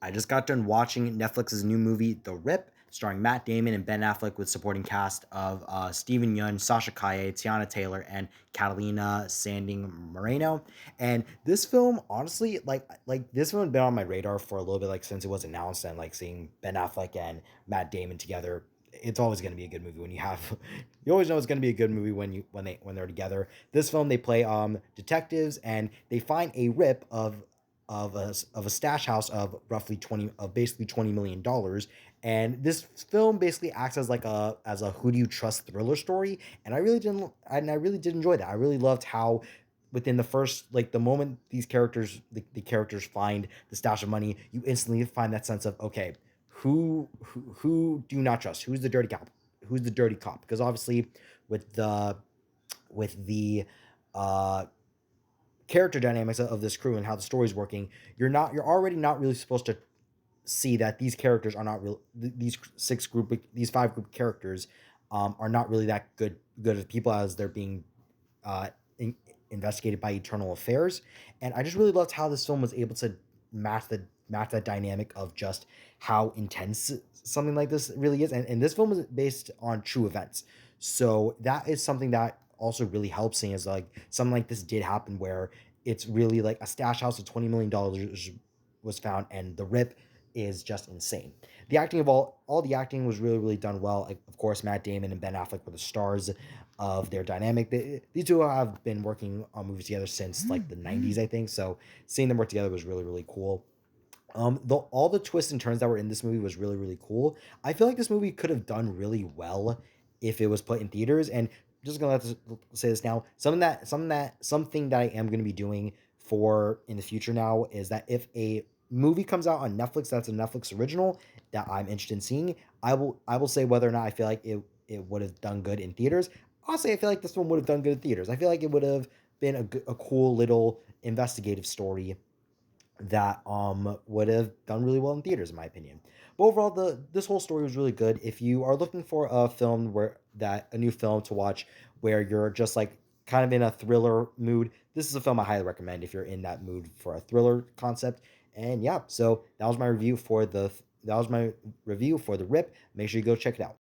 I just got done watching Netflix's new movie, The Rip, starring Matt Damon and Ben Affleck, with supporting cast of Stephen Yeun, Sasha Kaye, Tiana Taylor, and Catalina Sanding Moreno. And this film, honestly, like this one had been on my radar for a little bit, like since it was announced, and like seeing Ben Affleck and Matt Damon together. It's always going to be a good movie when you have. You always know it's going to be a good movie when they're together. This film, they play detectives, and they find a rip of a stash house of roughly 20 of basically $20 million. And this film basically acts as like a who do you trust thriller story. And I really did enjoy that. I really loved how within the first, like, the moment these characters the characters find the stash of money, you instantly find that sense of, okay, who do you not trust, who's the dirty cop, because obviously with the uh character dynamics of this crew and how the story's working, you're already not really supposed to see that these characters are not real. These five group characters are not really that good of people, as they're being uh, in, investigated by Eternal Affairs. And I just really loved how this film was able to match that dynamic of just how intense something like this really is. And this film is based on true events, so that is something that also really helps, seeing as like something like this did happen, where it's really like a stash house of $20 million was found, and the rip is just insane. The acting of all the acting was really done well. Like, of course, Matt Damon and Ben Affleck were the stars of their dynamic. These two have been working on movies together since like the '90s, I think. So seeing them work together was really cool. All the twists and turns that were in this movie was really cool. I feel like this movie could have done really well if it was put in theaters. And just gonna say this now, something that I am gonna be doing for in the future now is that if a movie comes out on Netflix that's a Netflix original that I'm interested in seeing, I will say whether or not I feel like it would have done good in theaters. I'll say I feel like this one would have done good in theaters. I feel like it would have been a cool little investigative story that would have done really well in theaters, in my opinion. But overall, the this whole story was really good. If you are looking for a new film to watch where you're just like kind of in a thriller mood, this is a film I highly recommend if you're in that mood for a thriller concept. And yeah, so that was my review for the Rip. Make sure you go check it out.